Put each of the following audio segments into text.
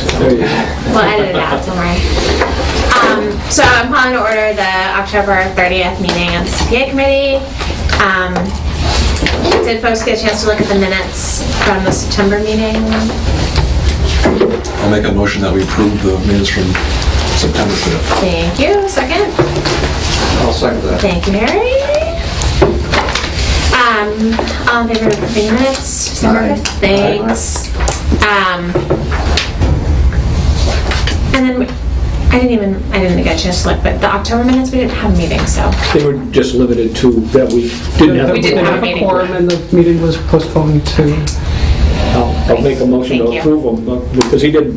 We'll edit it out, don't worry. So I'm calling to order the October 30th meeting of the CPA committee. Did folks get a chance to look at the minutes from the September meeting? I'll make a motion that we approve the minutes from September 5th. Thank you. Second? I'll second that. Thank you, Mary. All in favor of approving the minutes? December 5th? Thanks. And then I didn't get a chance to look, but the October minutes, we didn't have a meeting, so. They were just limited to that we didn't have. We didn't have a meeting. Quorum and the meeting was postponed to... I'll make a motion to Thank you. approve them, because he did,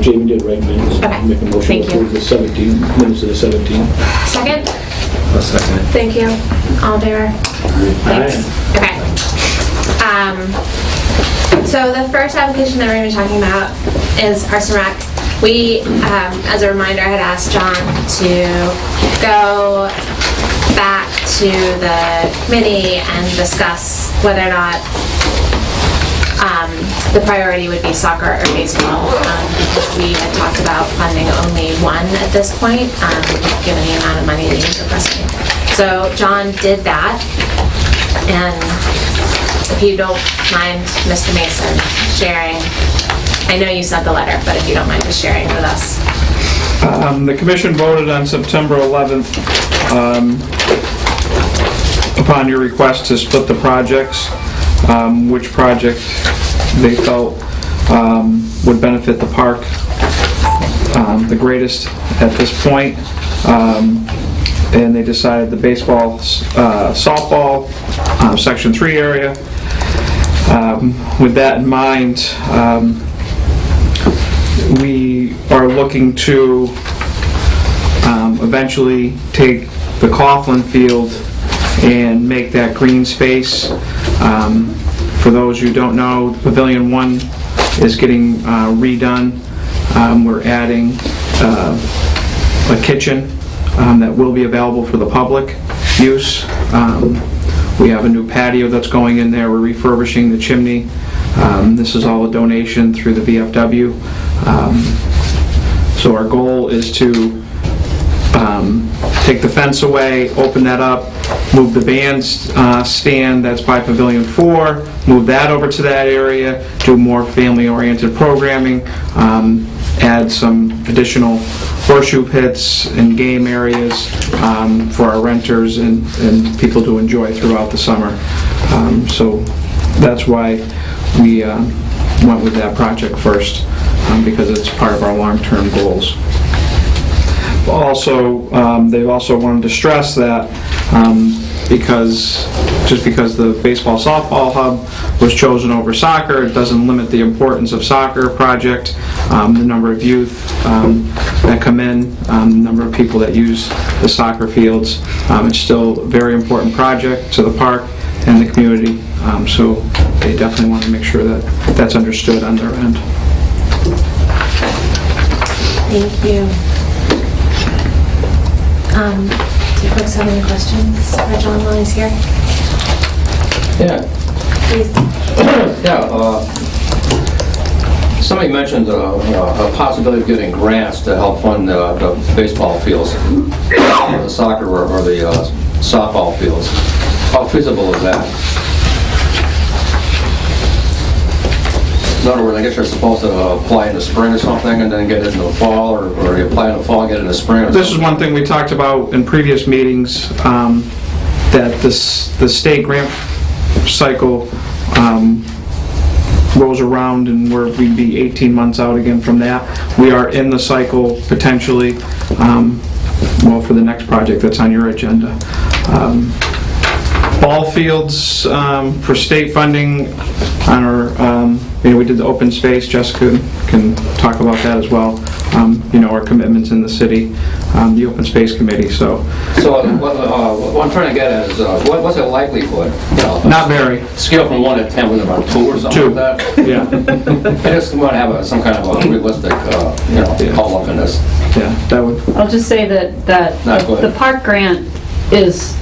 Jamie did write minutes. Okay. Make a motion Thank to you. approve the 17 minutes of the 17. Second? I'll second it. Thank you. All in favor? Thanks. Okay. So the first application that we're going to be talking about is Parks and Rec. We, as a reminder, had asked John to go back to the committee and discuss whether or not the priority would be soccer or baseball. Because we had talked about funding only one at this point, given the amount of money that he's requesting. So John did that, and if you don't mind, Mr. Mason, sharing, I know you sent the letter, but if you don't mind just sharing with us. The commission voted on September 11th upon your request to split the projects, which project they felt would benefit the park the greatest at this point. And they decided the baseball, softball, Section 3 area. With that in mind, we are looking to eventually take the Coughlin Field and make that green space. For those who don't know, Pavilion 1 is getting redone. We're adding a kitchen that will be available for the public use. We have a new patio that's going in there. We're refurbishing the chimney. This is all a donation through the VFW. So our goal is to take the fence away, open that up, move the bandstand that's by Pavilion 4, move that over to that area, do more family-oriented programming, add some additional horseshoe pits and game areas for our renters and people to enjoy throughout the summer. So that's why we went with that project first, because it's part of our long-term goals. Also, they've also wanted to stress that because the baseball softball hub was chosen over soccer, it doesn't limit the importance of soccer project, the number of youth that come in, the number of people that use the soccer fields. It's still a very important project to the park and the community, so they definitely want to make sure that that's understood on their end. Thank you. Do you folks have any questions for John while he's here? Yeah, Please. somebody mentioned a possibility of getting grants to help fund the baseball fields, the soccer or the softball fields. How feasible is that? In other words, I guess you're supposed to apply in the spring or something and then get it in the fall, or you apply in the fall and get it in the spring or This is something? one thing we talked about in previous meetings, that the state grant cycle rolls around and we'd be 18 months out again from that. We are in the cycle potentially, well, for the next project that's on your agenda. Ball fields for state funding on our, we did the open space. Jessica can talk about that as well. Our commitments in the city, the open space committee. So what I'm trying to get at is, what's the likelihood? not very. Scale from 1 to 10, was it about 2 or something 2. like that? Yeah, I just want to have some kind of a realistic, outlook in this. yeah, that would. I'll just say that Not good. the park grant is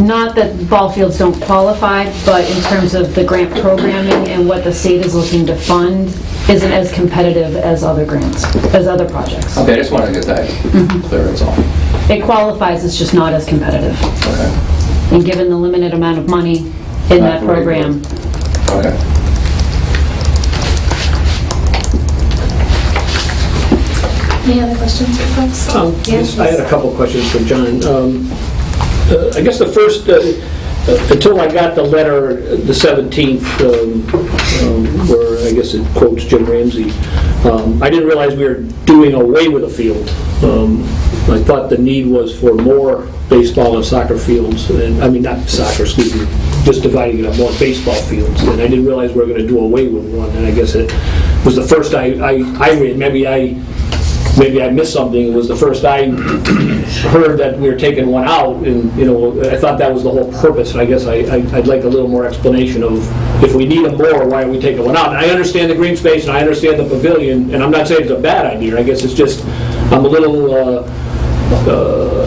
Not that ball fields don't qualify, but in terms of the grant programming and what the state is looking to fund, isn't as competitive as other grants, as other projects. Okay, I just wanted to get that clear, that's all. It qualifies, it's just not as competitive. Okay. And given the limited amount of money in that program. Okay. Any other questions for folks? Yes, I had a couple of questions for John. I guess the first, until I got the letter, the 17th, where I guess it quotes Jim Ramsey, I didn't realize we were doing away with a field. I thought the need was for more baseball and soccer fields, and I mean, not soccer, excuse me, just dividing it up, more baseball fields, and I didn't realize we were going to do away with one, and I guess it was the first I read, maybe I missed something. It was the first I heard that we were taking one out, and I thought that was the whole purpose. And I guess I'd like a little more explanation of if we need them more, why are we taking one out? And I understand the green space and I understand the pavilion, and I'm not saying it's a bad idea. I guess it's just I'm a little.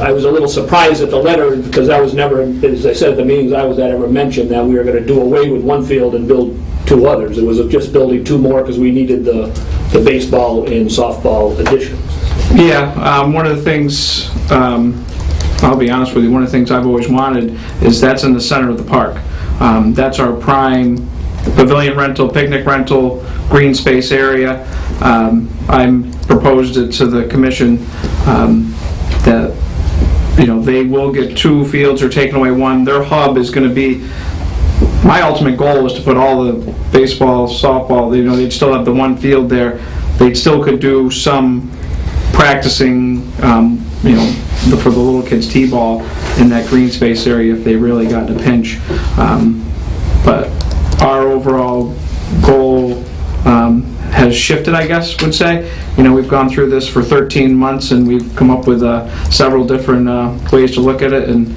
I was a little surprised at the letter because that was never, as I said at the meetings I was at, ever mentioned that we were going to do away with one field and build two others. It was just building two more because we needed the baseball and softball additions. Yeah, one of the things, I'll be honest with you, one of the things I've always wanted is that's in the center of the park. That's our prime pavilion rental, picnic rental, green space area. I proposed it to the commission that they will get two fields or taking away one. Their hub is going to be, my ultimate goal is to put all the baseball, softball, they'd still have the one field there. They still could do some practicing, for the little kids t-ball in that green space area if they really got in a pinch. But our overall goal has shifted, I guess, would say. We've gone through this for 13 months and we've come up with several different ways to look at it, and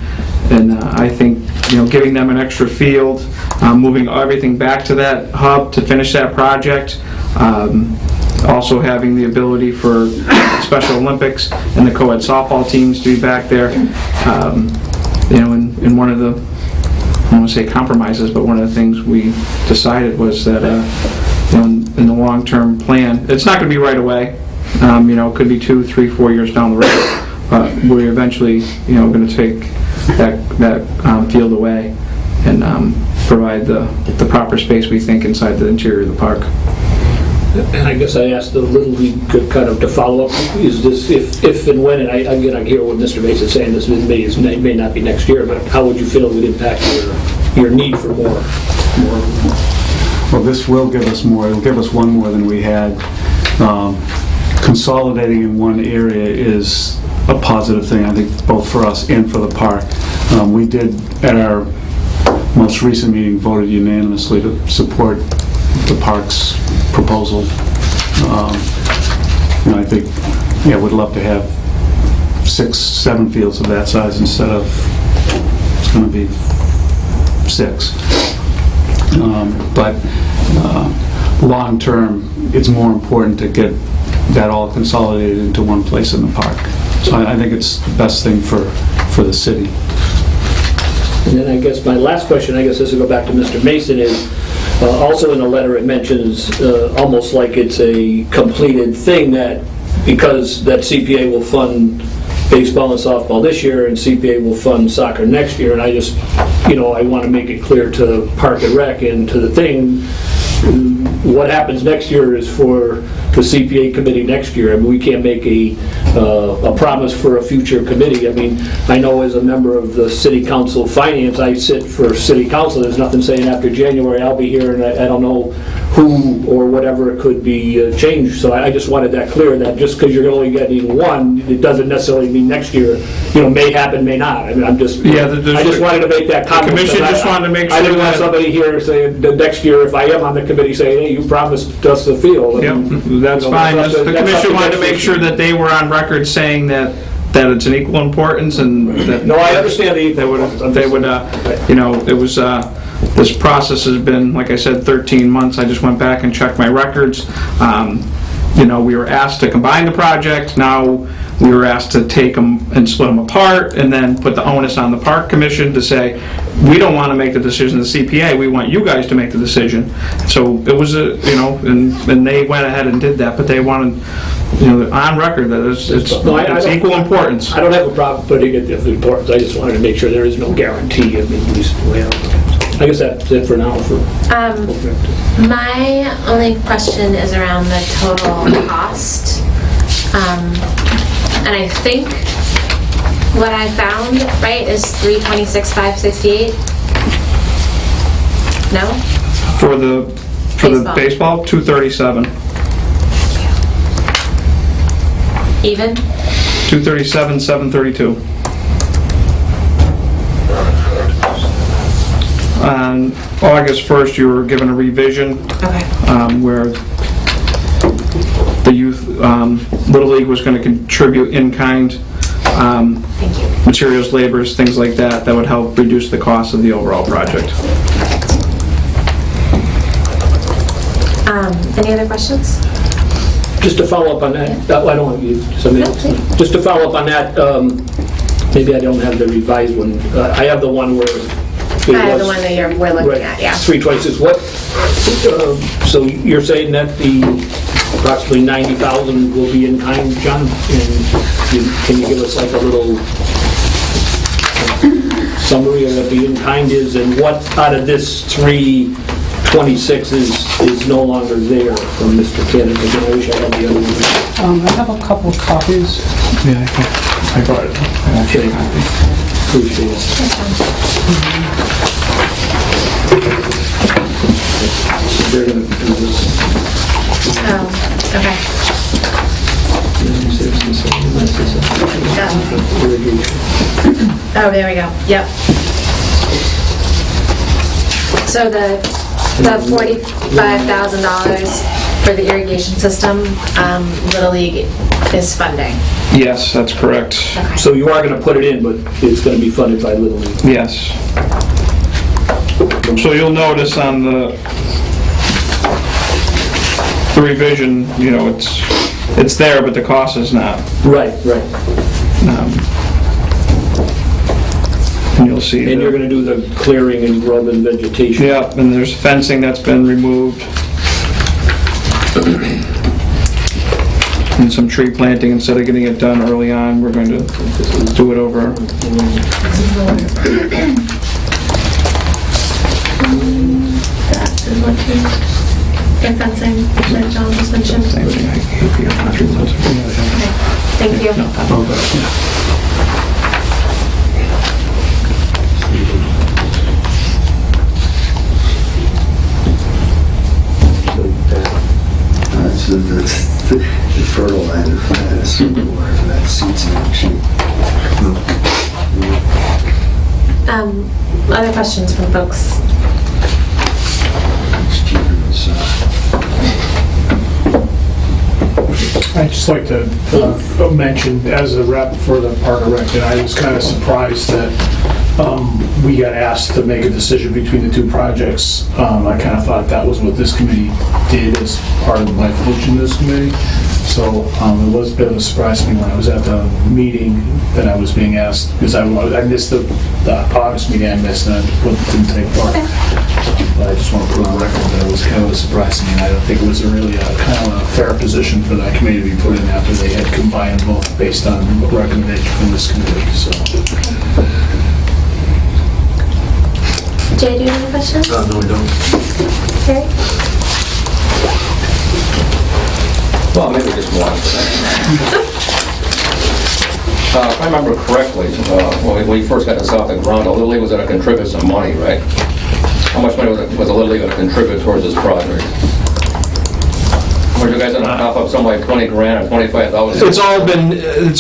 I think giving them an extra field, moving everything back to that hub to finish that project, also having the ability for Special Olympics and the co-ed softball teams to be back there, in one of the, I don't want to say compromises, but one of the things we decided was that in the long-term plan, it's not going to be right away. It could be 2, 3, 4 years down the road, but we're eventually, going to take that field away and provide the proper space we think inside the interior of the park. And I guess I asked the Little League kind of to follow up, is this, if and when, and I hear what Mr. Mason's saying, this may not be next year, but how would you feel it would impact your need for more? Well, this will give us more. It'll give us one more than we had. Consolidating in one area is a positive thing, I think, both for us and for the park. We did, at our most recent meeting, voted unanimously to support the park's proposal. I think, we'd love to have 6, 7 fields of that size instead of, it's going to be 6. But long term, it's more important to get that all consolidated into one place in the park. So I think it's the best thing for the city. And then I guess my last question, this will go back to Mr. Mason, is also in the letter it mentions almost like it's a completed thing that because that CPA will fund baseball and softball this year and CPA will fund soccer next year, and I just, I want to make it clear to Park and Rec and to the thing, what happens next year is for the CPA committee next year. I mean, we can't make a promise for a future committee. I mean, I know as a member of the City Council Finance, I sit for City Council. There's nothing saying after January I'll be here, and I don't know who or whatever it could be changed. So I just wanted that clear, that just because you're only getting one, it doesn't necessarily mean next year, may happen, may not. I mean, I just wanted to make that comment. The commission just wanted to make sure I didn't want somebody here saying the next year, if I am on the committee, saying, hey, you promised us the field. Yep, that's fine. The commission wanted to make sure that they were on record saying that it's an equal importance and that... No, I understand the equal it was, this process has been, like I said, 13 months. I just went back and checked my records. We were asked to combine the project. Now we were asked to take them and split them apart, and then put the onus on the park commission to say, we don't want to make the decision as CPA, we want you guys to make the decision. So it was and they went ahead and did that, but they wanted, on record that it's equal importance. I don't have a problem putting it of importance, I just wanted to make sure there is no guarantee, at least, I guess that's it for now. My only question is around the total cost. And I think what I found, right, is $326,568. No? For the baseball, $237. Even? $237,732. On August 1st, you were given a revision Okay. where the youth Little League was going to contribute in-kind Thank you. materials, labors, things like that would help reduce the cost of the overall project. Any other questions? Just to follow up on that, I don't want you, somebody else. No, please. Just to follow up on that, maybe I don't have the revised one. I have the one where I have the one that we're looking at, yeah. 326. What? So you're saying that the approximately 90,000 will be in kind, John? And can you give us like a little summary of what the in kind is, and what out of this 326 is no longer there from Mr. Cannon? Because I wish I had the other one. I have a couple of copies. Yeah, I brought it. Okay. Appreciate it. They're going to do this. Oh, okay. Oh, there we go. Yep. So the $45,000 for the irrigation system, Little League is funding. Yes, that's correct. So you are going to put it in, but it's going to be funded by Little League. Yes. So you'll notice on the revision, it's there, but the cost is not. Right. And you'll see. And you're going to do the clearing and grub and vegetation. Yeah, and there's fencing that's been removed. And some tree planting, instead of getting it done early on, we're going to do it over. That is what the fencing that John just mentioned. Same thing. I gave you. Okay, thank you. So that's the fertilizer for that is that seeds and sheet. Other questions from folks? It's cheaper than I'd just like to mention, as a rep for the Park and Rec, that I was kind of surprised that we got asked to make a decision between the two projects. I kind of thought that was what this committee did as part of my function in this committee. So it was a bit of a surprise to me when I was at the meeting that I was being asked, because I missed the August meeting, I missed, and I didn't take part. But I just want to put on record that it was kind of a surprise to me, and I don't think it was really a kind of a fair position for that committee to be put in after they had combined both based on a recommendation from this committee, so. Jay, do you have any questions? No, we don't. Terry? Well, maybe just one. If I remember correctly, when we first got this off the ground, the Little League was going to contribute some money, right? How much money was the Little League going to contribute towards this project? Were you guys going to pop up something like 20 grand or 25,000? It's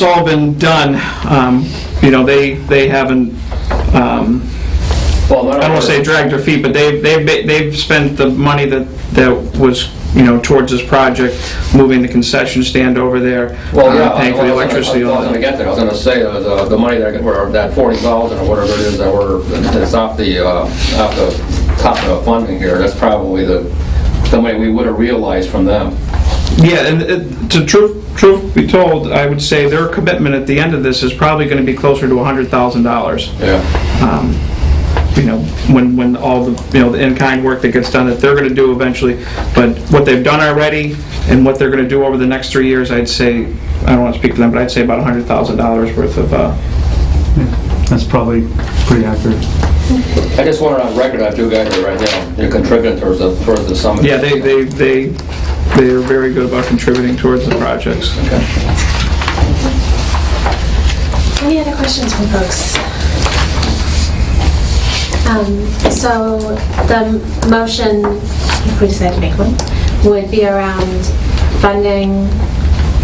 all been done. They haven't. Well, I don't want to say dragged their feet, but they've spent the money that was towards this project, moving the concession stand over there, paying for the electricity. I was going to get there. I was going to say the money that 40,000 or whatever it is that's off the top of funding here. That's probably the money we would have realized from them. Yeah, and to truth be told, I would say their commitment at the end of this is probably going to be closer to $100,000. Yeah. You know, when all the, the in-kind work that gets done that they're going to do eventually, but what they've done already and what they're going to do over the next 3 years, I'd say, I don't want to speak for them, but I'd say about $100,000 worth of... That's probably pretty accurate. I just wanted on record, I have two guys right now, they're contributing towards the summit. Yeah, they are very good about contributing towards the projects. Okay. Any other questions from folks? So the motion, if we decide to make one, would be around funding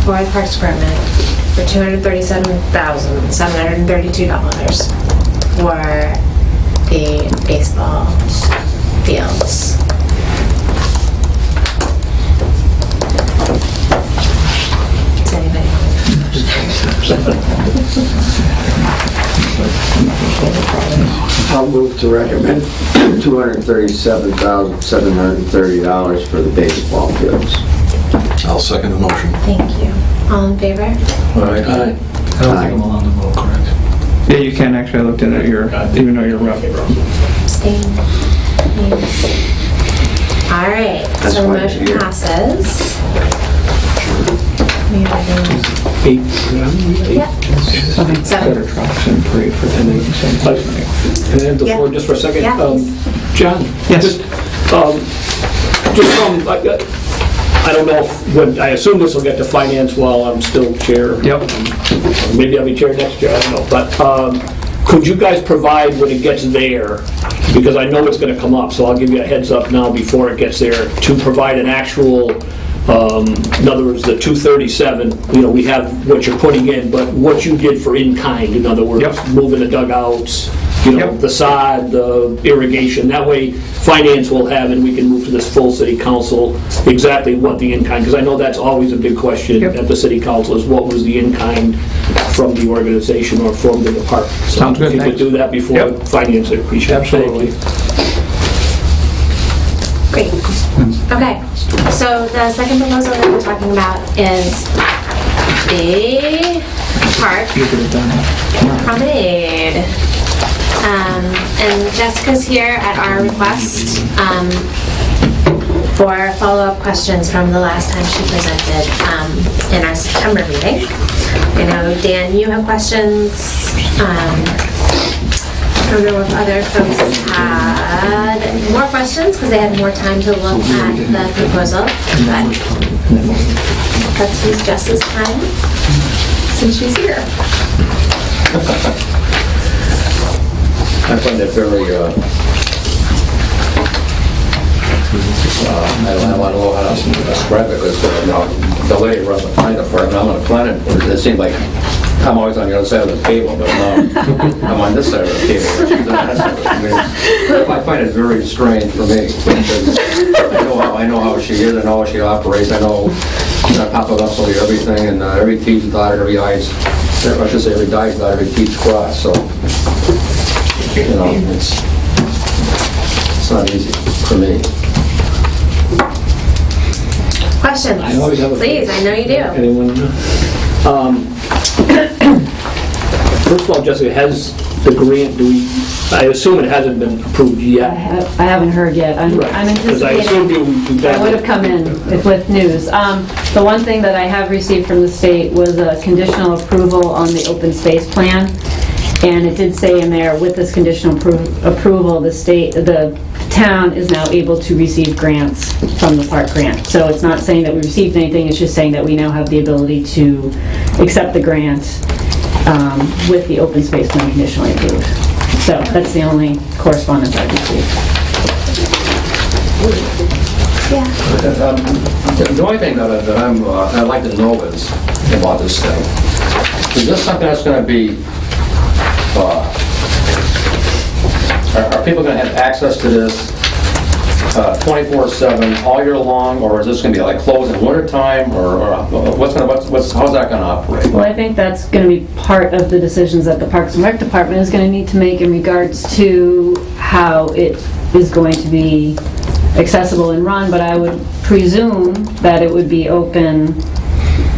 for the Parks Department for $237,732 for the baseball fields. Does anybody I'll move to recommend $237,730 for the baseball fields. I'll second the motion. Thank you. All in favor? All right. Aye. I don't think I'm allowed to vote, correct? Yeah, you can actually. I looked in at your, even though you're rep. Abstain. Names. All right, That's so the why you're motion here. passes. We have Eight. Yep. Better Seven. trucks and parade for the same place. Can I have the floor Yeah. just for a second? Yeah, please. John? Yes. Just from, I don't know, I assume this will get to finance while I'm still chair. Yep. Maybe I'll be chair next year, I don't know. But could you guys provide when it gets there, because I know it's going to come up, so I'll give you a heads up now before it gets there, to provide an actual, in other words, the 237, we have what you're putting in, but what you did for in-kind, in other words, Yep. moving the dugouts, Yep. the sod, the irrigation. That way, finance will have, and we can move to this full city council, exactly what the in-kind, because I know that's always a big question Yep. at the city council, is what was the in-kind from the organization or from the department. So Sounds good, if you could thanks. do that before Yep. finance, I'd appreciate it. Absolutely. Thank you. Great. Okay, so the second proposal that we're talking about is the park You could have done that. promenade. And Jessica's here at our request for follow-up questions from the last time she presented in our September meeting. I know, Dan, you have questions. I don't know if other folks had more questions because they had more time to look at the proposal, but let's use Jess's time since she's here. I find it very, I don't know how to describe it, because the lady runs the planning department, I'm on the planning board, it seems like I'm always on the other side of the table, but no, I'm on this side of the table. She's on that side of the table. I find it very strange for me, because I know how she is, I know how she operates, I know I pop up absolutely everything, and every T's dotted, every I's, I should say every I's dotted, every T's crossed, so, it's not easy for me. Questions? I always have a... Please, I know you do. Anyone? First of all, Jessica, has the grant, I assume it hasn't been approved yet. I haven't heard yet. I'm Because I assumed anticipating, I would have come in with news. The one thing that I have received from the state was a conditional approval on the open space plan. And it did say in there, with this conditional approval, the town is now able to receive grants from the park grant. So it's not saying that we received anything, it's just saying that we now have the ability to accept the grant with the open space plan conditionally approved. So that's the only correspondence I've received. Yeah. The only thing that I'd like to know is about this thing. Is this something that's going to be, are people going to have access to this 24/7 all year long, or is this going to be like closed in winter time, or how's that going to operate? Well, I think that's going to be part of the decisions that the Parks and Rec Department is going to need to make in regards to how it is going to be accessible and run, but I would presume that it would be open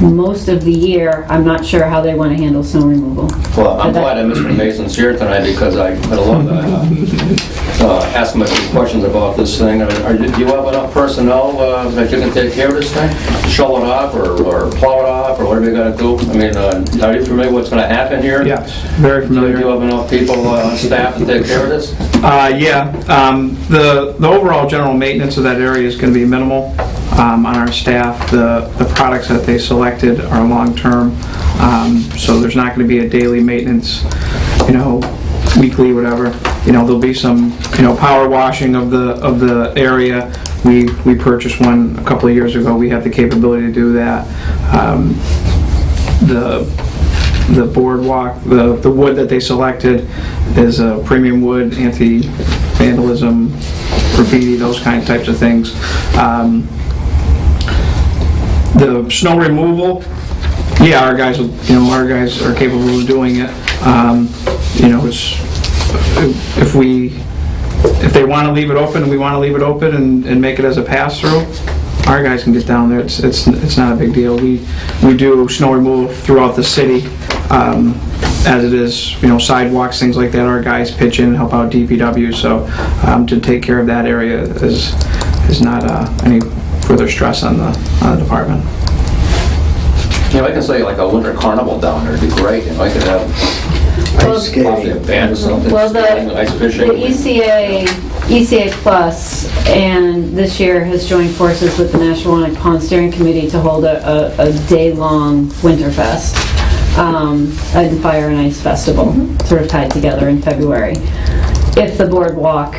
most of the year. I'm not sure how they want to handle snow removal. Well, I'm glad that Mr. Mason's here tonight because I had a lot of ask him a few questions about this thing. Do you have enough personnel that you can take care of this thing? Shovel it off or plow it off or whatever you got to do? I mean, are you familiar with what's going to happen here? Yes, very familiar. Do you have enough people on staff to take care of this? Yeah, the overall general maintenance of that area is going to be minimal on our staff. The products that they selected are long-term, so there's not going to be a daily maintenance, weekly, whatever. There'll be some, power washing of the area. We purchased one a couple of years ago. We have the capability to do that. The boardwalk, the wood that they selected is a premium wood, anti-vandalism, graffiti, those types of things. The snow removal, yeah, our guys are capable of doing it. If they want to leave it open, we want to leave it open and make it as a pass-through, our guys can get down there. It's not a big deal. We do snow removal throughout the city, as it is, sidewalks, things like that. Our guys pitch in and help out DPW, so to take care of that area is not any further stress on the department. I can say like a winter carnival down there would be great. I could have Ice skating. a band or something, Well, ice fishing. The ECA Plus, and this year has joined forces with the National Wanted Pond Steering Committee to hold a day-long Winterfest, and Fire and Ice Festival, sort of tied together in February. If the boardwalk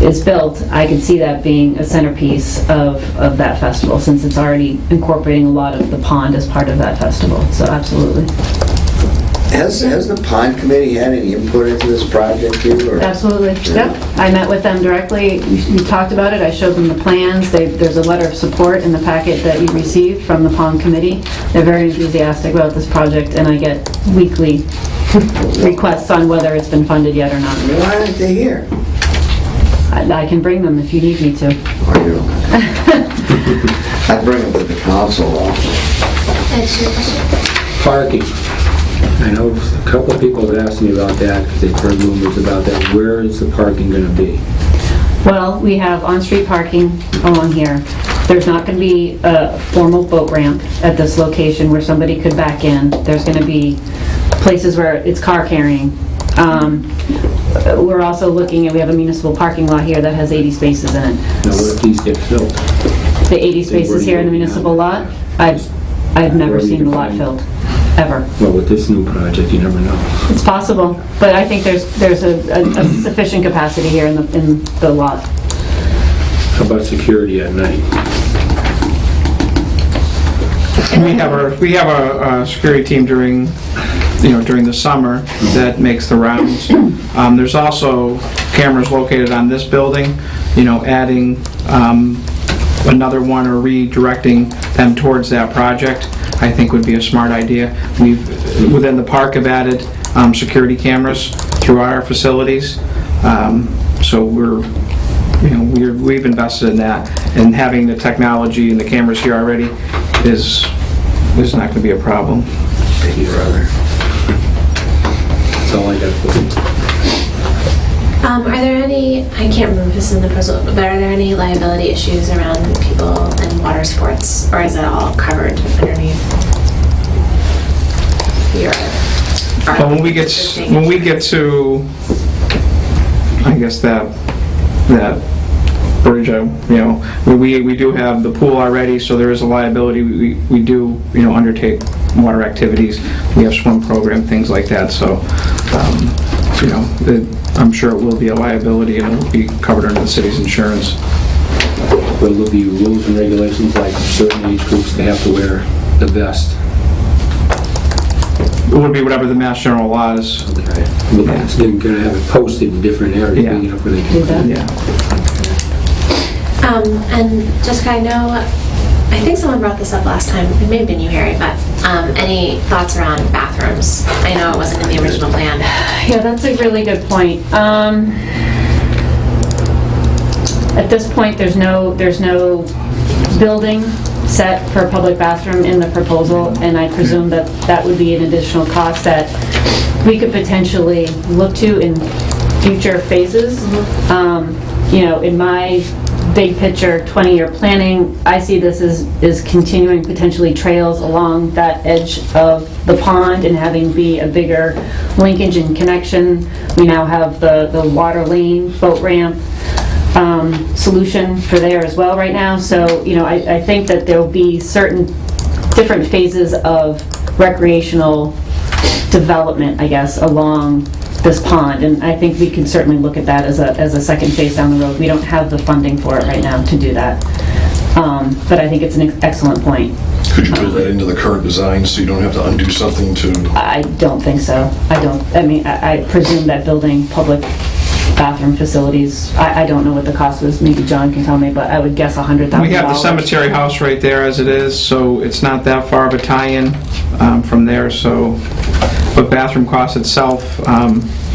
is built, I could see that being a centerpiece of that festival, since it's already incorporating a lot of the pond as part of that festival, so absolutely. Has the pond committee had any input into this project here? Or? Absolutely, yep. I met with them directly, we talked about it, I showed them the plans. There's a letter of support in the packet that you received from the pond committee. They're very enthusiastic about this project, and I get weekly requests on whether it's been funded yet or not. Why aren't they here? I can bring them if you need me to. Or you don't? I'd bring them to the council also. That's your question? Parking. I know a couple of people have asked me about that because they've heard rumors about that. Where is the parking going to be? Well, we have on-street parking along here. There's not going to be a formal boat ramp at this location where somebody could back in. There's going to be places where it's car carrying. We're also looking at, we have a municipal parking lot here that has 80 spaces in it. Now, what if these get filled? The 80 spaces here in the municipal lot, I've never seen the lot filled, ever. Well, with this new project, you never know. It's possible, but I think there's a sufficient capacity here in the lot. How about security at night? We have a security team during the summer that makes the rounds. There's also cameras located on this building, adding another one or redirecting them towards that project, I think would be a smart idea. Within the park, have added security cameras through our facilities, so we've invested in that, and having the technology and the cameras here already is not going to be a problem. Thank you, brother. That's all I got for you. Are there any, I can't remember if this is in the proposal, but are there any liability issues around people and water sports, or is it all covered underneath your? But when we get to, I guess that bridge, we do have the pool already, so there is a liability. We do, undertake water activities. We have swim program, things like that. So, I'm sure it will be a liability and it will be covered under the city's insurance. Will there be rules and regulations like certain age groups, they have to wear the vest? It would be whatever the Mass General law is. Okay. It's going to have it posted in different areas, Yeah. where they can. Yeah. And Jessica, I think someone brought this up last time, it may have been you, Harry, but any thoughts around bathrooms? I know it wasn't in the original plan. Yeah, that's a really good point. At this point, there's no building set for a public bathroom in the proposal, and I presume that that would be an additional cost that we could potentially look to in future phases. You know, in my big picture, 20-year planning, I see this as continuing potentially trails along that edge of the pond and having be a bigger linkage and connection. We now have the water lane, boat ramp solution for there as well right now. So, you know, I think that there will be certain different phases of recreational development, I guess, along this pond, and I think we can certainly look at that as a second phase down the road. We don't have the funding for it right now to do that, but I think it's an excellent point. Could you build that into the current design so you don't have to undo something to? I don't think so. I presume that building public bathroom facilities, I don't know what the cost was, maybe John can tell me, but I would guess $100,000. We have the cemetery house right there as it is, so it's not that far of a tie-in from there, so, but bathroom cost itself,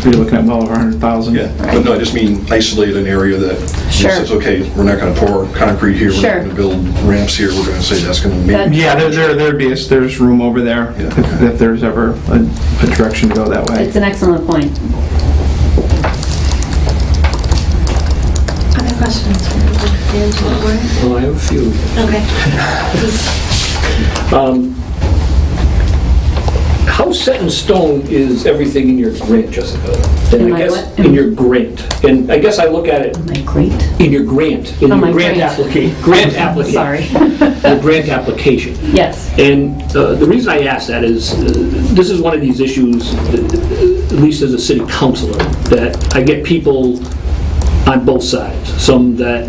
you're looking at well over $100,000. Yeah, but no, I just mean isolate an area that says, okay, we're not going to pour concrete here, we're not going to build ramps here, we're going to say that's going to make... Yeah, there's room over there if there's ever a direction to go that way. It's an excellent point. Other questions? Well, I have a few. Okay. How set in stone is everything in your grant, Jessica? And In I my guess what? in your grant. And I guess I look at it My great. in your grant, in Oh, your my grant grant. application. Grant application. Sorry. Your grant application. Yes. And the reason I ask that is, this is one of these issues, at least as a city councilor, that I get people on both sides. Some that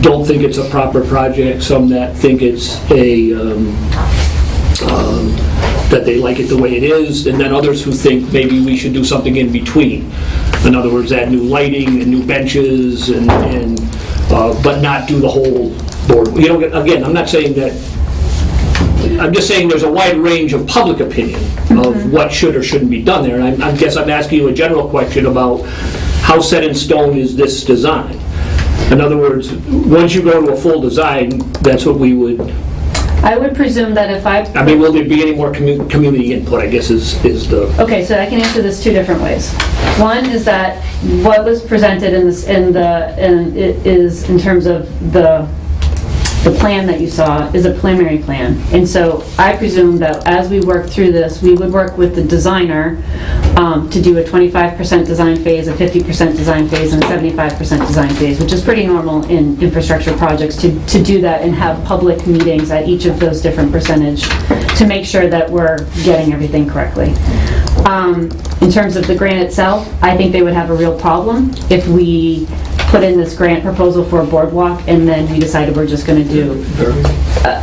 don't think it's a proper project, some that think it's that they like it the way it is, and then others who think maybe we should do something in between. In other words, add new lighting and new benches, and but not do the whole board. You know, again, I'm not saying that. I'm just saying there's a wide range of public opinion of what should or shouldn't be done there. And I guess I'm asking you a general question about how set in stone is this design? In other words, once you go to a full design, that's what we would... I would presume that if I mean, will there be any more community input, I guess, is the... Okay, so I can answer this two different ways. One is that what was presented is in terms of the plan that you saw is a preliminary plan. And so I presume that as we work through this, we would work with the designer to do a 25% design phase, a 50% design phase, and a 75% design phase, which is pretty normal in infrastructure projects to do that and have public meetings at each of those different percentage to make sure that we're getting everything correctly. In terms of the grant itself, I think they would have a real problem if we put in this grant proposal for a boardwalk and then we decided we're just going to do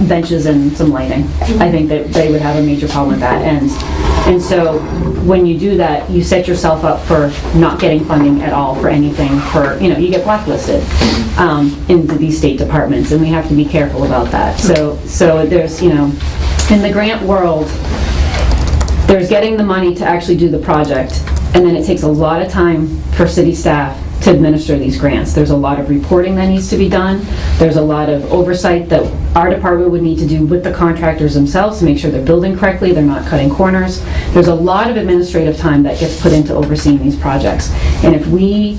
benches and some lighting. I think that they would have a major problem with that. And so when you do that, you set yourself up for not getting funding at all for anything for, you know, you get blacklisted into these state departments, and we have to be careful about that. So there's, you know, in the grant world, there's getting the money to actually do the project, and then it takes a lot of time for city staff to administer these grants. There's a lot of reporting that needs to be done. There's a lot of oversight that our department would need to do with the contractors themselves to make sure they're building correctly, they're not cutting corners. There's a lot of administrative time that gets put into overseeing these projects. And if we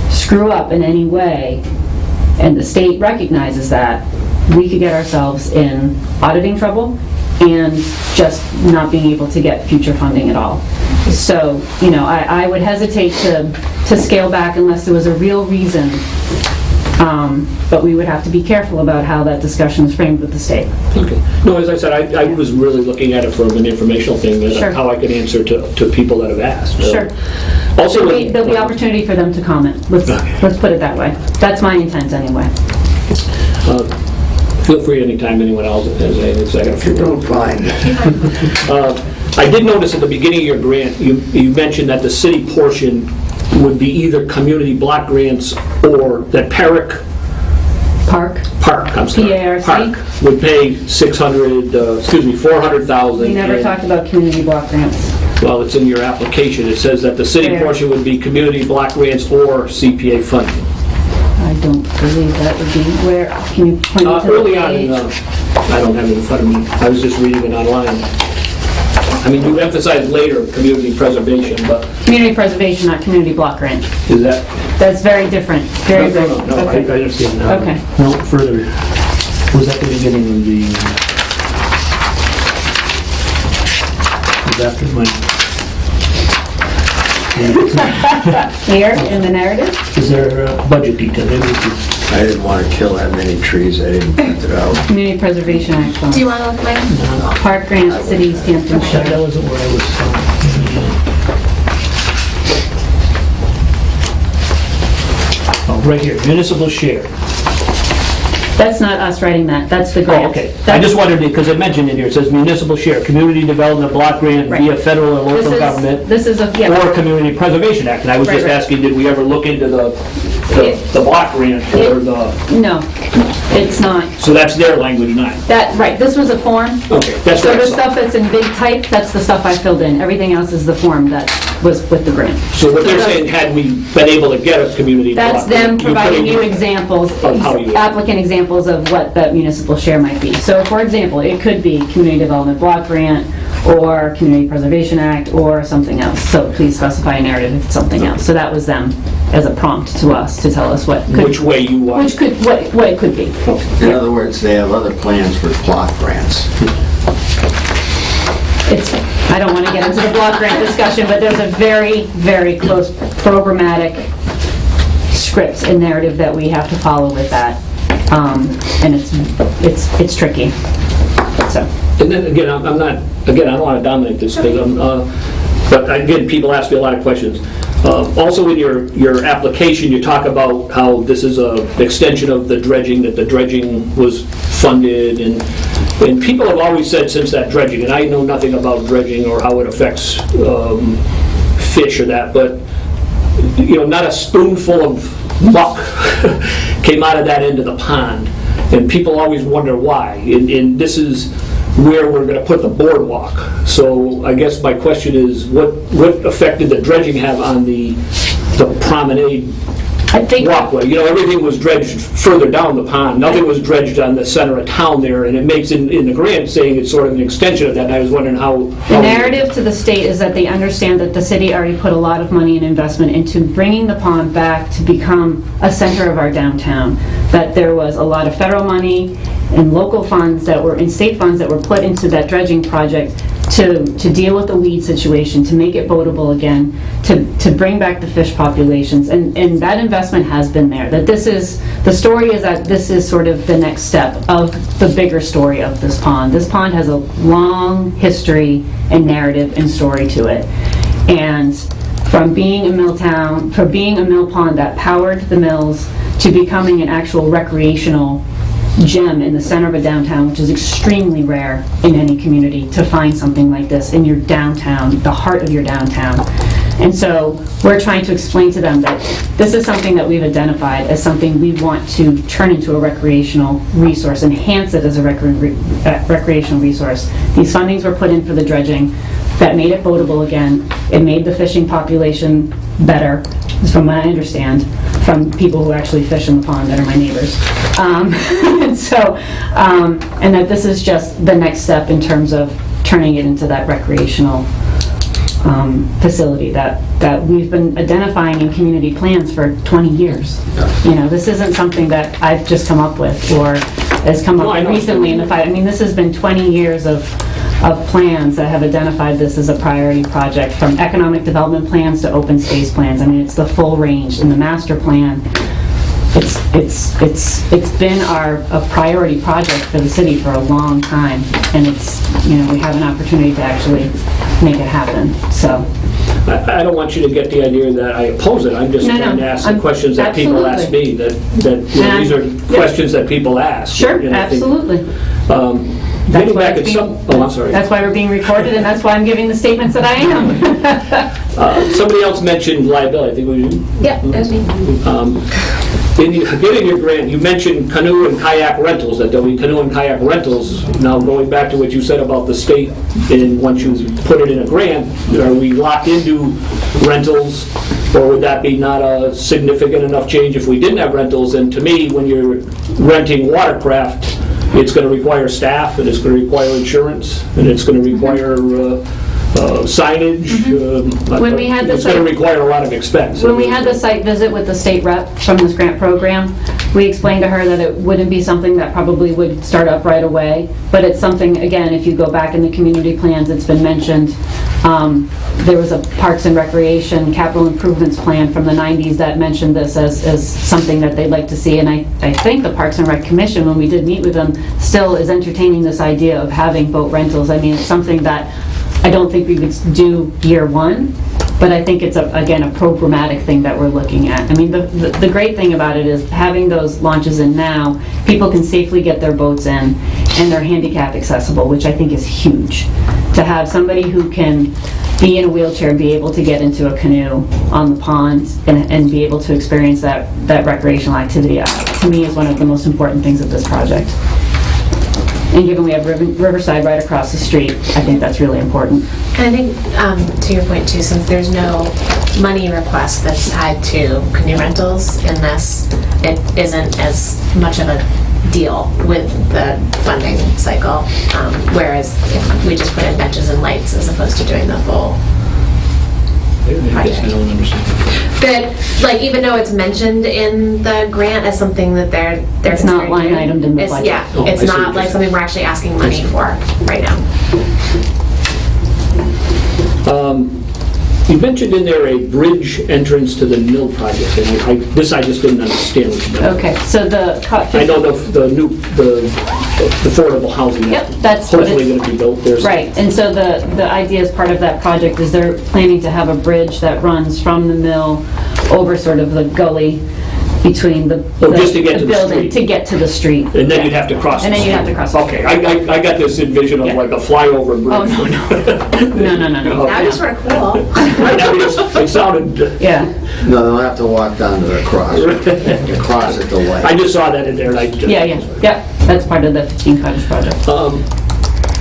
screw up in any way, and the state recognizes that, we could get ourselves in auditing trouble and just not being able to get future funding at all. So, you know, I would hesitate to scale back unless there was a real reason, but we would have to be careful about how that discussion is framed with the state. Okay. No, as I said, I was really looking at it from an informational thing, that Sure. how I could answer to people that have asked. Sure. Also, There'll be opportunity for them to comment. Let's put it that way. That's my intent anyway. Feel free anytime anyone else has anything. So I got a few. Don't find. I did notice at the beginning of your grant, you mentioned that the city portion would be either community block grants or that Park, I'm sorry. PARC? Park would pay $400,000. We never talked about community block grants. Well, it's in your application. It says that the city Where? portion would be community block grants or CPA funding. I don't believe that would be where, can you point me to the Early on, page? I don't have it in front of me, I was just reading it online. I mean, you emphasized later community preservation, but Community preservation, not community block grant. is that? That's very different, very No, good. no, I Okay. understand now. Okay. No, further, was that the beginning of the, was after my, Here, in the narrative? is there a budget detail? Maybe we could- I didn't want to kill that many trees, I didn't plant it out. Community Preservation Act Do fund. you want to look at mine? Park grant, City, East Hampton that share. wasn't where I was. Oh, right here, municipal share. That's not us writing that, that's the grant. Oh, okay. I That's- just wondered, because it mentioned in here, it says municipal share, community development block grant Right. via federal or This local is- government, This is a, yeah. or community preservation act. And I was Right, just right. asking, did we ever look into the block grant or the, No, it's not. so that's their language, not? That, right, this was a form. Okay, that's So what I the saw. stuff that's in big type, that's the stuff I filled in. Everything else is the form that was with the grant. So what they're saying, had we been able to get a community block That's grant, them you providing could've- you examples, Of how you- applicant examples of what that municipal share might be. So for example, it could be Community Development Block Grant, or Community Preservation Act, or something else. So please specify a narrative if it's something else. So that was them as a prompt to us to tell us what could, Which way you want. which could, what it could be. In other words, they have other plans for block grants. It's, I don't want to get into the block grant discussion, but there's a very, very close programmatic script and narrative that we have to follow with that. And it's tricky, so. And then again, I'm not, again, I don't want to dominate this because but again, people ask me a lot of questions. Also in your application, you talk about how this is a extension of the dredging, that the dredging was funded, and people have always said since that dredging, and I know nothing about dredging or how it affects fish or that, but you know, not a spoonful of muck came out of that end of the pond, and people always wonder why. And this is where we're going to put the boardwalk. So I guess my question is, what effect did the dredging have on the promenade I think, walkway? You know, everything was dredged further down the pond. Nothing was dredged on the center of town there, and it makes in the grant saying it's sort of an extension of that. And I was wondering how. the narrative to the state is that they understand that the city already put a lot of money and investment into bringing the pond back to become a center of our downtown. That there was a lot of federal money and local funds that were, and state funds that were put into that dredging project to deal with the weed situation, to make it boatable again, to bring back the fish populations, and that investment has been there. That this is, the story is that this is sort of the next step of the bigger story of this pond. This pond has a long history and narrative and story to it. And from being a mill town, from being a mill pond that powered the mills, to becoming an actual recreational gem in the center of a downtown, which is extremely rare in any community to find something like this in your downtown, the heart of your downtown. And so we're trying to explain to them that this is something that we've identified as something we want to turn into a recreational resource, enhance it as a recreational resource. These fundings were put in for the dredging that made it boatable again. It made the fishing population better, from what I understand, from people who actually fish in the pond that are my neighbors. And so, and that this is just the next step in terms of turning it into that recreational facility that we've been identifying in community plans for 20 years. You know, this isn't something that I've just come up with or has come No, I up know. recently in the fight. I mean, this has been 20 years of plans that have identified this as a priority project, from economic development plans to open space plans. I mean, it's the full range. In the master plan, it's been a priority project for the city for a long time, and it's, you know, we have an opportunity to actually make it happen, so. I don't want you to get the idea that I oppose it. I'm just No, trying to ask the I'm- questions that people ask me, that you know, these are questions that people ask. Sure, And I think, absolutely. Getting why back at it's some, being- oh, I'm sorry. That's why we're being recorded, and that's why I'm giving the statements that I am. Somebody else mentioned liability, I think we, Yep, that was me. getting your grant, you mentioned canoe and kayak rentals, that there'll be canoe and kayak rentals. Now, going back to what you said about the state, and once you put it in a grant, are we locked into rentals Or would that be not a significant enough change if we didn't have rentals? And to me, when you're renting watercraft, it's going to require staff, and it's going to require insurance, and it's going to require signage. When we had the it's going to require a lot of expense. When we had the site visit with the state rep from this grant program, we explained to her that it wouldn't be something that probably would start up right away, but it's something, again, if you go back in the community plans, it's been mentioned. There was a Parks and Recreation Capital Improvements Plan from the 90s that mentioned this as something that they'd like to see, and I think the Parks and Rec Commission, when we did meet with them, still is entertaining this idea of having boat rentals. I mean, it's something that I don't think we would do year one, but I think it's, again, a programmatic thing that we're looking at. I mean, the great thing about it is having those launches in now, people can safely get their boats in, and they're handicap accessible, which I think is huge. To have somebody who can be in a wheelchair, be able to get into a canoe on the pond, and be able to experience that recreational activity, to me, is one of the most important things of this project. And given we have Riverside right across the street, I think that's really important. And I think, to your point too, since there's no money request that's tied to canoe rentals in this, it isn't as much of a deal with the funding cycle. Whereas if we just put in benches and lights as opposed to doing the full project. I don't understand. But, like, even though it's mentioned in the grant as something that they're It's not line itemed in the budget. Yeah, Oh, it's I see what not you're like saying. something we're actually asking money for right now. You mentioned in there a bridge entrance to the mill project, and this I just didn't understand what you meant. Okay, so I know the affordable housing Yep, that's that's what hopefully it- going to be built there. Right, and so the idea as part of that project is they're planning to have a bridge that runs from the mill over sort of the gully between the just to get to the building, street. to get to the street. And then you'd have to cross the And then street. you'd have to cross the Okay, I got this envision of Yeah. like a flyover bridge. Oh, no. That was sort of cool. It sounded, Yeah, No, they'll have to walk down to the cross, to cross at the light. I just saw that in there, and I just... yep, that's part of the 15 Cottage project.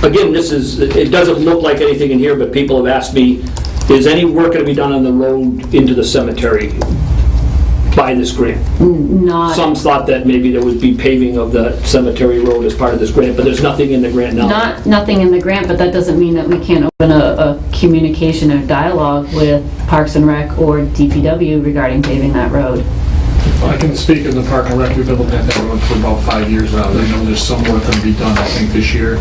Again, it doesn't look like anything in here, but people have asked me, is any work going to be done on the road into the cemetery by this grant? Not, Some thought that maybe there would be paving of the cemetery road as part of this grant, but there's nothing in the grant now. nothing in the grant, but that doesn't mean that we can't open a communication or dialogue with Parks and Rec or DPW regarding paving that road. I can speak in the Park and Rec. We've been looking at that road for about 5 years now. I know there's some work going to be done, I think, this year.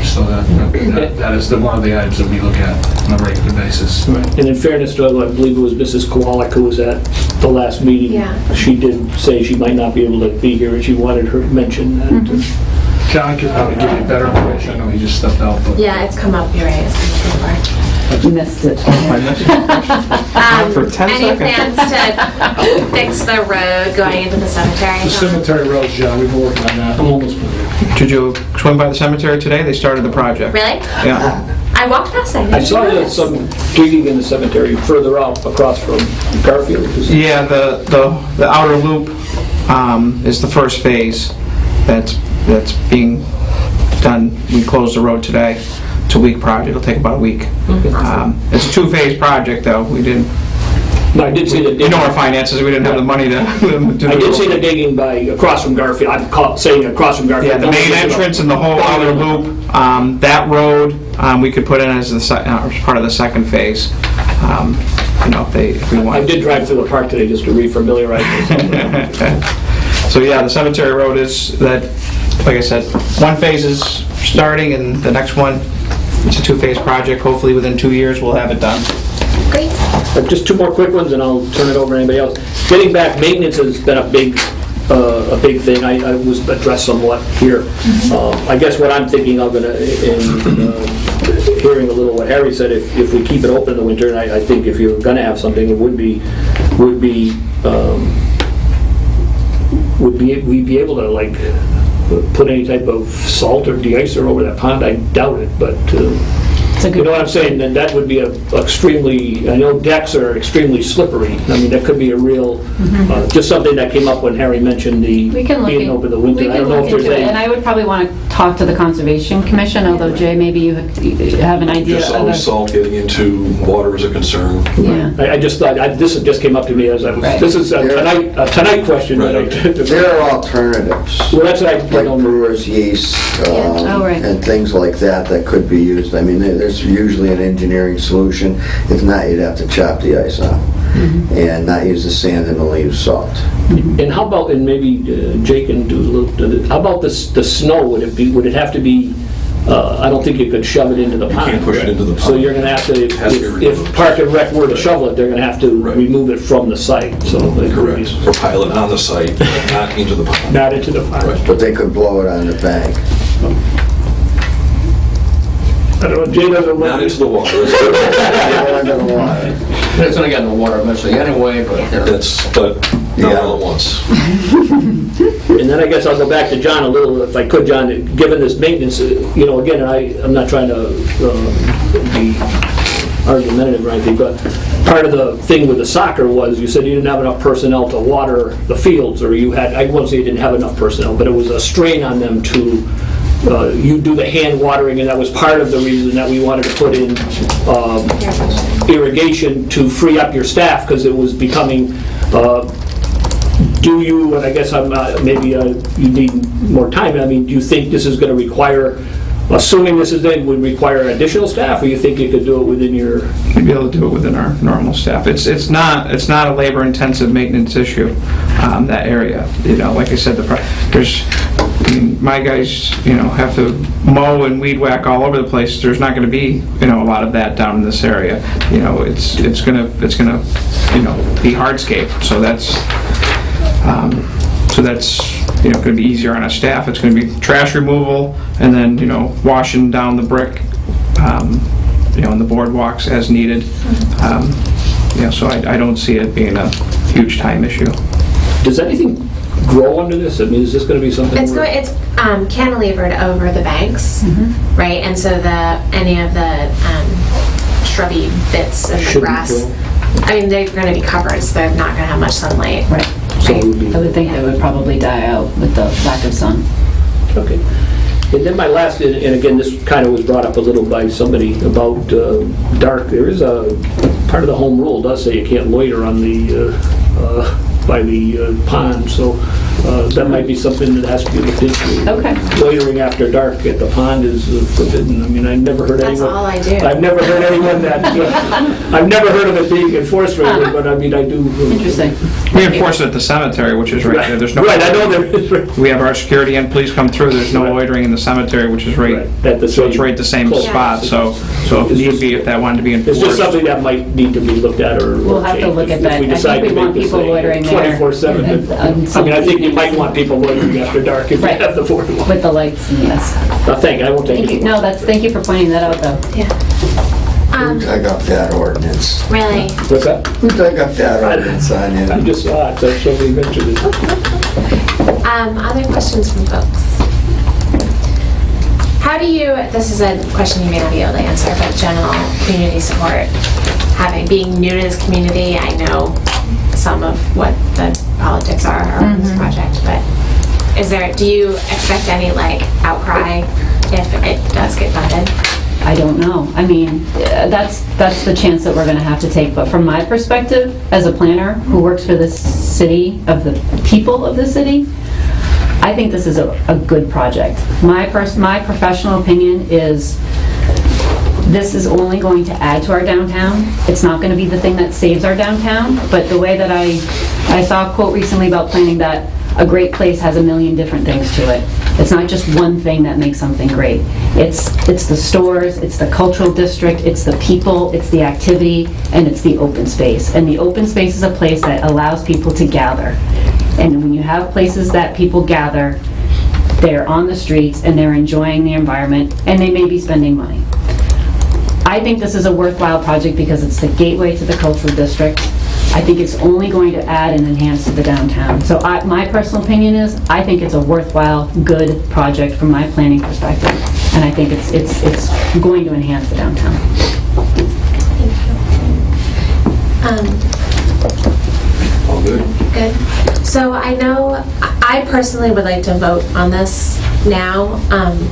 So that is one of the items that we look at on a regular basis. And in fairness to her, I believe it was Mrs. Kowalik who was at the last meeting. Yeah. She did say she might not be able to be here, and she wanted her to mention that. John could probably give you better information. I know he just stepped out, but... Yeah, it's come up, you're right, it's come up before. You missed it. For 10 Any seconds. plans to fix the road going into the cemetery? The cemetery roads, John, we've been working on that. I'm almost there. Did you swing by the cemetery today? They started the project. Really? Yeah. I walked past it. I saw there's some digging in the cemetery further out across from Garfield. Yeah, the outer loop is the first phase that's being done. We closed the road today. It's a week project. It'll take about a week. It's a two-phase project, though. We didn't. No, I did see the You digging. know our finances. We didn't have the money to. I did see the digging by across from Garfield. I'm saying across from Garfield. Yeah, the main entrance and the whole outer loop. That road we could put in as part of the second phase. If we I wanted. did drive through the park today just to re-familiarize myself. So yeah, the cemetery road is that. Like I said, one phase is starting, and the next one, it's a two-phase project. Hopefully, within 2 years, we'll have it done. Great. Just two more quick ones, and I'll turn it over to anybody else. Getting back, maintenance has been a big thing. I was addressed somewhat here. I guess what I'm thinking of, hearing a little what Harry said, if we keep it open in the winter, and I think if you're going to have something, it would be we be able to like put any type of salt or de-icer over that pond? I doubt it, but You know what I'm saying? Then that would be a extremely, I know decks are extremely slippery. I mean, that could be a real, just something that came up when Harry mentioned the We can look being over the winter. We I can don't know look if there's into it, and any, I would probably want to talk to the Conservation Commission, although Jay, maybe you have an idea Just of always a... salt getting into water is a concern. Yeah. I just thought, this just came up to me as I was, Right. this is a tonight question that I... There are alternatives, Well, that's what I like don't know. brewer's yeast, Oh, right. and things like that could be used. I mean, there's usually an engineering solution. If not, you'd have to chop the ice off and not use the sand and only use salt. And how about, and maybe Jake can do a little, how about the snow? Would it have to be, I don't think you could shove it into the pond. can't push it into the pond. So you're going to have to, It has to be if removed. Park and Rec were to shovel it, they're going to have to Right. remove it from the site, so they could Correct. be Or pile it on the site, not into the pond. not into the pond. But they could blow it on the bank. I don't know, Jay doesn't Not let into the water. Under the water. It's gonna get in the water eventually anyway, but, you know. But not Yeah. all at once. And then I guess I'll go back to John a little, if I could, John, given this maintenance, again, I'm not trying to be argumentative or anything, but part of the thing with the soccer was you said you didn't have enough personnel to water the fields, or you had, I won't say you didn't have enough personnel, but it was a strain on them to, you do the hand watering, and that was part of the reason that we wanted to put in irrigation to free up your staff, because it was becoming, do you, and I guess maybe you need more time, I mean, do you think this is going to require, assuming this would require additional staff, or you think you could do it within your... We'd be able to do it within our normal staff. It's not a labor-intensive maintenance issue, that area. Like I said, my guys, have to mow and weed whack all over the place. There's not going to be, a lot of that down in this area. It's gonna, be hardscape. So that's going to be easier on our staff. It's going to be trash removal and then, washing down the brick, in the boardwalks as needed. So I don't see it being a huge time issue. Does anything grow under this? I mean, is this going to be something... It's cantilevered over the banks, right? And so any of the shrubby bits of the Shouldn't grass, grow. I mean, they're going to be covered, so they're not going to have much sunlight. Right. So it would be- I would think they would probably die out with the lack of sun. Okay. And then my last, and again, this kind of was brought up a little by somebody about dark. There is a, part of the home rule does say you can't loiter on by the pond, so that might be something that has to be looked into. Okay. Loitering after dark at the pond is forbidden. I mean, I've never heard That's anyone... all I do. I've never heard anyone that... I've never heard of it being enforced or anything, but I mean, I do... Interesting. We enforce it at the cemetery, which is right there. There's no... Right, I know there is... Right. We have our security and police come through. There's no loitering in the cemetery, which is right. At the So it's same- right the same close. spot. So if need be, if that wanted to be It's enforced. just something that might need to be looked at or We'll have to changed look at if that. we I decide think to we want make this people a loitering there. 24/7. I mean, I think you might want people loitering after dark if you Right. have the boardwalk. With the lights, yes. Thank you, I won't take Thank it. you. No, thank you for pointing that out, though. Yeah. Who dug up that ordinance? Really. What's that? Who dug up that ordinance on I you? just saw it, so somebody mentioned it. Other questions from folks? How do you, this is a question you may not be able to answer, but general community support, being new to this community, I know some of what the politics are around this project, but do you expect any outcry if it does get funded? I don't know. I mean, that's the chance that we're going to have to take. But from my perspective, as a planner who works for the city, of the people of the city, I think this is a good project. My professional opinion is this is only going to add to our downtown. It's not going to be the thing that saves our downtown, but the way that I saw a quote recently about planning that a great place has a million different things to it. It's not just one thing that makes something great. It's the stores, it's the cultural district, it's the people, it's the activity, and it's the open space. And the open space is a place that allows people to gather. And when you have places that people gather, they're on the streets and they're enjoying the environment and they may be spending money. I think this is a worthwhile project because it's the gateway to the cultural district. I think it's only going to add and enhance to the downtown. So my personal opinion is, I think it's a worthwhile, good project from my planning perspective. And I think it's going to enhance the downtown. All good. Good. So I know, I personally would like to vote on this now,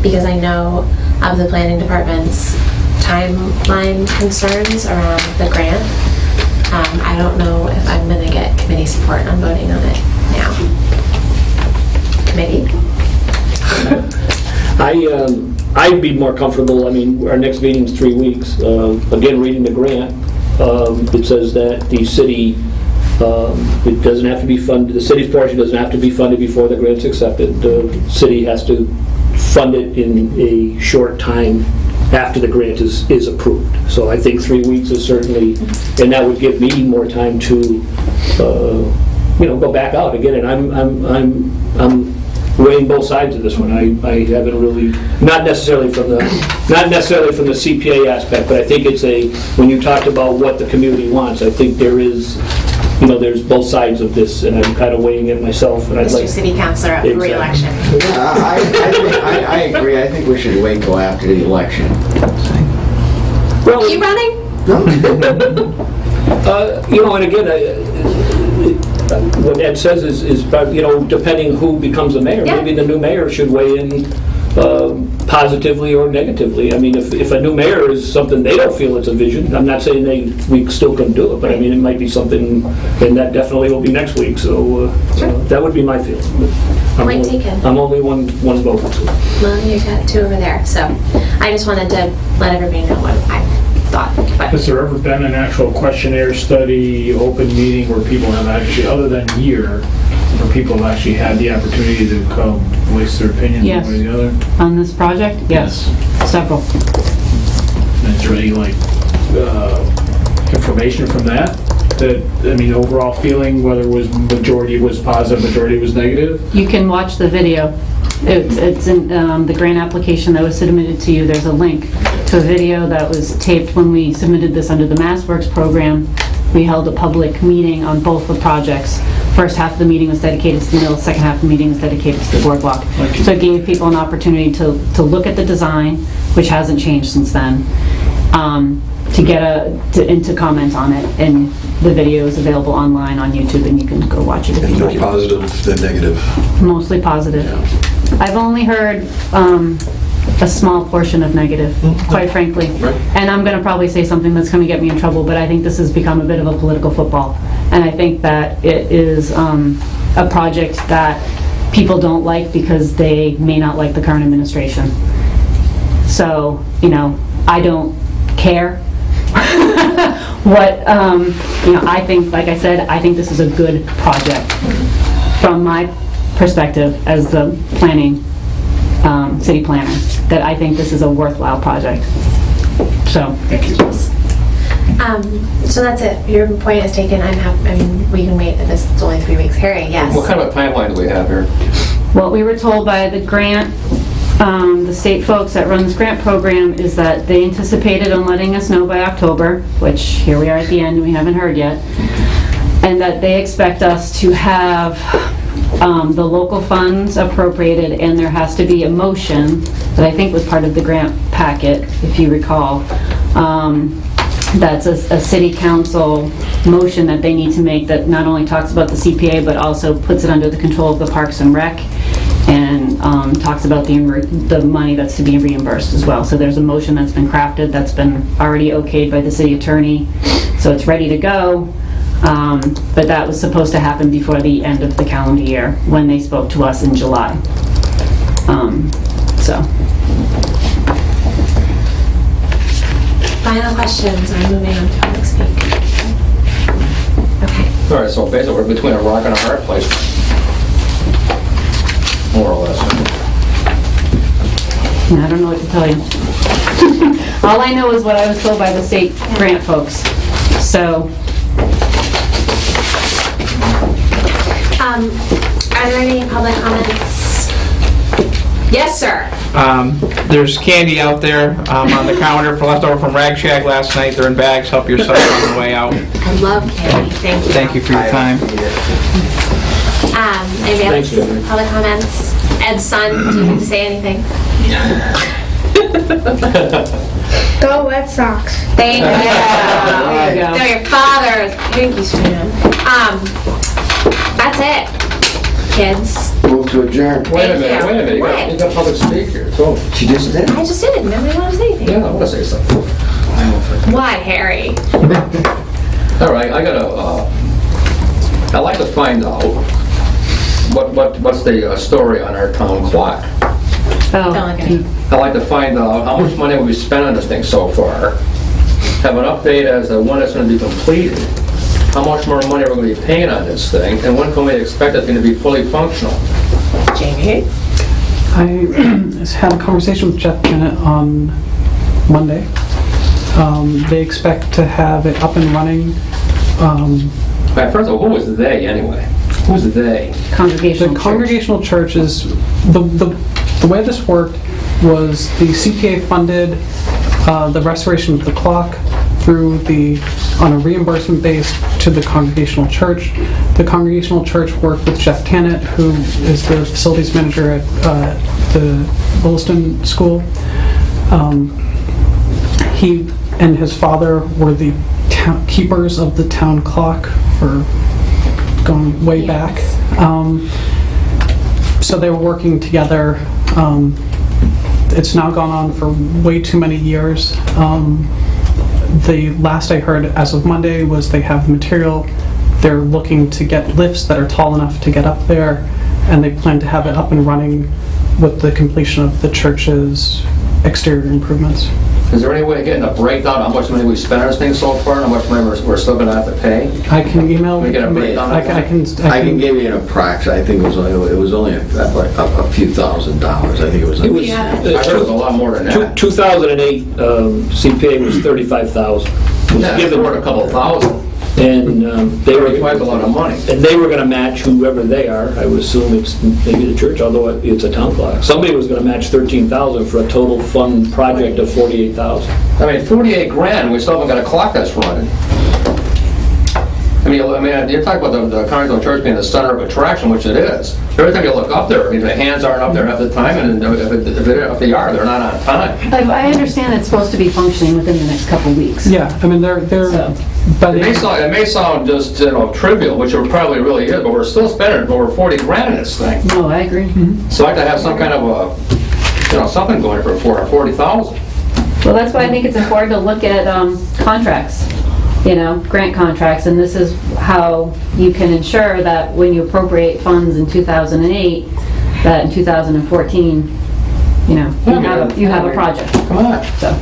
because I know of the planning department's timeline concerns around the grant. I don't know if I'm gonna get committee support on voting on it now. Committee? I'd be more comfortable, I mean, our next meeting's 3 weeks. Again, reading the grant, it says that the city, it doesn't have to be funded, the city's portion doesn't have to be funded before the grant's accepted. The city has to fund it in a short time after the grant is approved. So I think 3 weeks is certainly, and that would give me more time to, go back out again. And I'm weighing both sides of this one. I haven't really, not necessarily from the CPA aspect, but I think it's when you talked about what the community wants, I think there is, there's both sides of this, and I'm kind of weighing it myself. And I'd Mr. like, City Councilor up for re-election. I agree. I think we should wait until after the election. well, Keep running? and again, what Ed says is, depending who becomes the mayor, Yeah. maybe the new mayor should weigh in positively or negatively. I mean, if a new mayor is something they don't feel it's a vision, I'm not saying we still couldn't do it, but I mean, it might be something, and that definitely will be next week, so that would be my feeling. Point taken. I'm only one vote. Well, you got two over there, so I just wanted to let everybody know what I thought. But Has there ever been an actual questionnaire study, open meeting where people have actually, other than here, where people have actually had the opportunity to come voice their opinion one Yes. way or the other? On this project? Yes, several. And is there any information from that? Overall feeling, whether it was majority was positive, majority was negative? You can watch the video. It's in the grant application that was submitted to you. There's a link to a video that was taped when we submitted this under the MassWorks program. We held a public meeting on both the projects. First half of the meeting was dedicated to the mill, second half of the meeting was dedicated to the boardwalk. So it gave people an opportunity to look at the design, which hasn't changed since then, to comment on it. And the video is available online on YouTube, and you can go watch it if And you more want. positive than negative. Mostly positive. I've only heard a small portion of negative, quite frankly. Right. And I'm going to probably say something that's going to get me in trouble, but I think this has become a bit of a political football. And I think that it is a project that people don't like because they may not like the current administration. So, I don't care what, I think, like I said, I think this is a good project from my perspective as the city planner, that I think this is a worthwhile project. So. Thank you. so that's it. Your point is taken. We can wait. This is only 3 weeks. Harry, yes. What kind of a timeline do we have here? What we were told by the grant, the state folks that run this grant program, is that they anticipated on letting us know by October, which here we are at the end and we haven't heard yet, and that they expect us to have the local funds appropriated, and there has to be a motion that I think was part of the grant packet, if you recall. That's a city council motion that they need to make that not only talks about the CPA, but also puts it under the control of the Parks and Rec, and talks about the money that's to be reimbursed as well. So there's a motion that's been crafted, that's been already okayed by the city attorney, so it's ready to go. But that was supposed to happen before the end of the calendar year, when they spoke to us in July. Final questions. I'm moving on to public speak. Okay. All right, so basically, we're between a rock and a hard place, more or less. I don't know what to tell you. All I know is what I was told by the state grant folks. So, Are there any public comments? Yes, sir. There's candy out there on the counter for leftover from Rag Shack last night. They're in bags. Help yourself on the way out. I love candy. Thank you. Thank you for your time. Anybody else? Public comments? Ed's son, do you need to say anything? Go Red Sox. Thank you. There you go. They're your father's Yankees fan. That's it, kids. Move to adjourn. Wait a minute, Thank you. wait a minute, What? you got public speak here, too. She just did. I just did. Nobody wanted to say anything. Yeah, I want to say something. Why, Harry? All right, I'd like to find out what's the story on our town clock. Oh, Don't look at me. I'd like to find out how much money we've spent on this thing so far, have an update as to when it's going to be completed, how much more money we're going to be paying on this thing, and when can we expect it's going to be fully functional? Jamie? I had a conversation with Jeff Bennett on Monday. They expect to have it up and running. Right, first of all, who was they anyway? Who's they? Congregational The church. Congregational Church is, the way this worked was the CPA funded the restoration of the clock through on a reimbursement base to the Congregational Church. The Congregational Church worked with Jeff Tannett, who is the facilities manager at the Williston School. He and his father were the keepers of the town clock for going way back. So they were working together. It's now gone on for way too many years. The last I heard as of Monday was they have material. They're looking to get lifts that are tall enough to get up there, and they plan to have it up and running with the completion of the church's exterior improvements. Is there any way of getting a breakdown of how much money we spent on this thing so far, and how much money we're still going to have to pay? I can email. We get a breakdown of I can give you an approx. I think it was only a few $1,000s. I think it was. It was, I heard it was a lot more than that. 2008 CPA was $35,000. Yeah, it's worth a couple thousand. And they were Quite a lot of money. And they were going to match whoever they are. I would assume it's maybe the church, although it's a town clock. Somebody was going to match $13,000 for a total fund project of $48,000. I mean, 48 grand, we still haven't got a clock that's running. I mean, you're talking about the Congregational Church being the center of attraction, which it is. Every time you look up there, I mean, the hands aren't up there half the time, and if they are, they're not on time. I understand it's supposed to be functioning within the next couple weeks. Yeah, I mean they're. But It may sound just trivial, which it probably really is, but we're still spending over 40 grand in this thing. No, I agree. So I'd like to have some kind of something going for 40,000. Well, that's why I think it's important to look at contracts, grant contracts, and this is how you can ensure that when you appropriate funds in 2008, that in 2014, you have a project. Come on. So.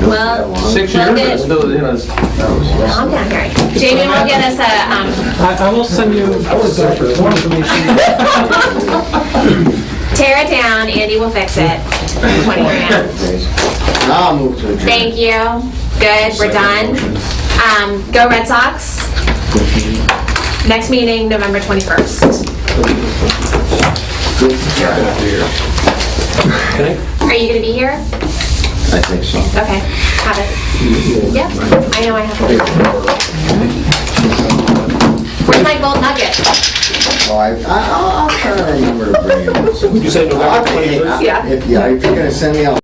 Well, 6 we'll years, get, it's still, calm down, Harry. Jamie will get us I will send you more information. tear it down, Andy will fix it. 20 grand. Now I'll move to adjourn. Thank you. Good, we're done. Go Red Sox. Next meeting, November 21st. Are you gonna be here? I think so. Okay, have it. Yep, I know I have it. Where's my gold nugget? Oh, I'll try to remember to bring it. Would you say November 21st? Yeah. If you're going to send me out